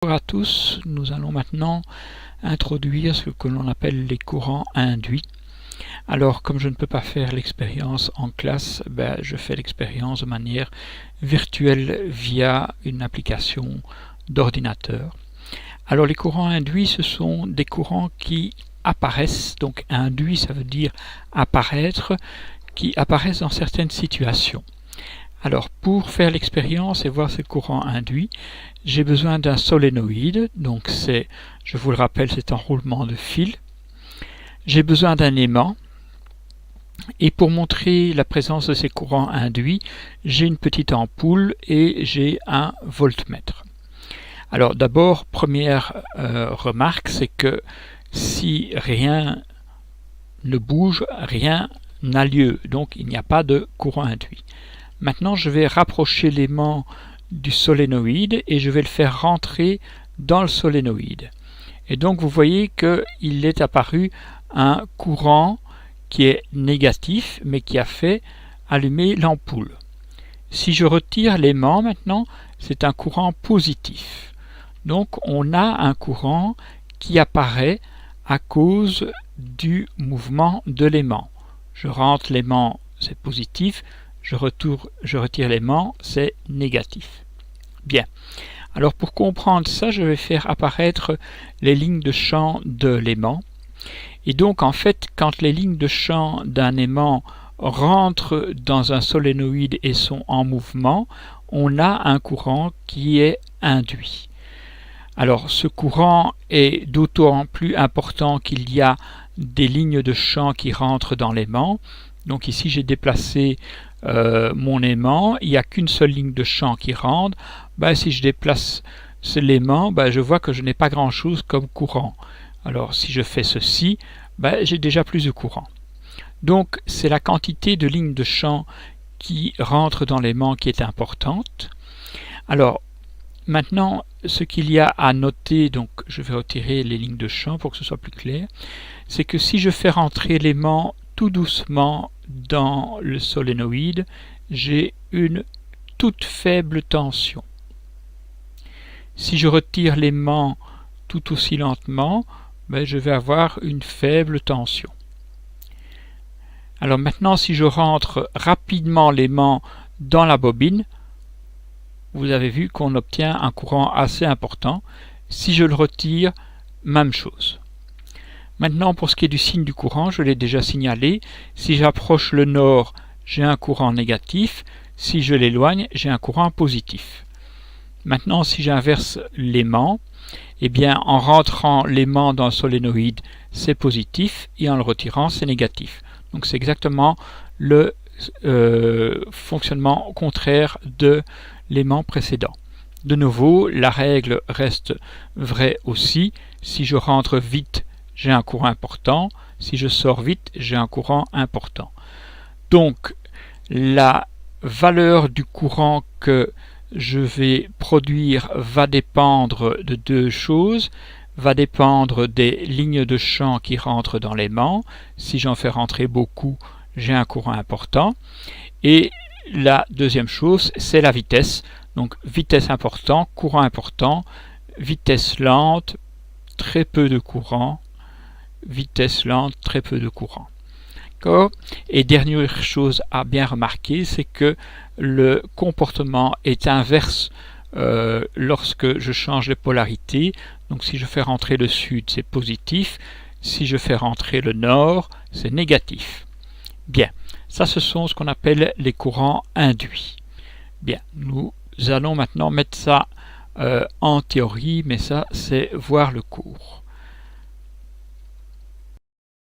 Bonjour à tous, nous allons maintenant introduire ce que l'on appelle les courants induits. Alors comme je ne peux pas faire l'expérience en classe, je fais l'expérience de manière virtuelle via une application d'ordinateur. Alors les courants induits, ce sont des courants qui apparaissent, donc induit ça veut dire apparaître, qui apparaissent dans certaines situations. Alors pour faire l'expérience et voir ce courant induit, j'ai besoin d'un solénoïde, donc c'est, je vous le rappelle, c'est un roulement de fil. J'ai besoin d'un aimant, et pour montrer la présence de ces courants induits, j'ai une petite ampoule et j'ai un voltmètre. Alors d'abord, première remarque, c'est que si rien ne bouge, rien n'a lieu, donc il n'y a pas de courant induit. Maintenant, je vais rapprocher l'aimant du solénoïde et je vais le faire rentrer dans le solénoïde. Et donc, vous voyez qu'il est apparu un courant qui est négatif, mais qui a fait allumer l'ampoule. Si je retire l'aimant maintenant, c'est un courant positif. Donc, on a un courant qui apparaît à cause du mouvement de l'aimant. Je rentre l'aimant, c'est positif. Je retire l'aimant, c'est négatif. Bien. Alors pour comprendre ça, je vais faire apparaître les lignes de champ de l'aimant. Et donc en fait, quand les lignes de champ d'un aimant rentrent dans un solénoïde et sont en mouvement, on a un courant qui est induit. Alors ce courant est d'autant plus important qu'il y a des lignes de champ qui rentrent dans l'aimant. Donc ici j'ai déplacé mon aimant, il n'y a qu'une seule ligne de champ qui rentre. Si je déplace l'aimant, je vois que je n'ai pas grand chose comme courant. Alors si je fais ceci, j'ai déjà plus de courant. Donc c'est la quantité de lignes de champ qui rentrent dans l'aimant qui est importante. Alors maintenant, ce qu'il y a à noter, donc je vais retirer les lignes de champ pour que ce soit plus clair, c'est que si je fais rentrer l'aimant tout doucement dans le solénoïde, j'ai une toute faible tension. Si je retire l'aimant tout aussi lentement, je vais avoir une faible tension. Alors maintenant, si je rentre rapidement l'aimant dans la bobine, vous avez vu qu'on obtient un courant assez important. Si je le retire, même chose. Maintenant, pour ce qui est du signe du courant, je l'ai déjà signalé. Si j'approche le nord, j'ai un courant négatif. Si je l'éloigne, j'ai un courant positif. Maintenant, si j'inverse l'aimant, en rentrant l'aimant dans le solénoïde, c'est positif, et en le retirant, c'est négatif. Donc c'est exactement le fonctionnement contraire de l'aimant précédent. De nouveau, la règle reste vraie aussi. Si je rentre vite, j'ai un courant important. Si je sors vite, j'ai un courant important. Donc, la valeur du courant que je vais produire va dépendre de deux choses. Va dépendre des lignes de champ qui rentrent dans l'aimant. Si j'en fais rentrer beaucoup, j'ai un courant important. Et la deuxième chose, c'est la vitesse. Donc, vitesse important, courant important, vitesse lente, très peu de courant, vitesse lente, très peu de courant. D'accord ? Et dernière chose à bien remarquer, c'est que le comportement est inverse lorsque je change de polarité. Donc si je fais rentrer le sud, c'est positif. Si je fais rentrer le nord, c'est négatif. Bien, ça ce sont ce qu'on appelle les courants induits. Bien, nous allons maintenant mettre ça en théorie, mais ça c'est voir le cours.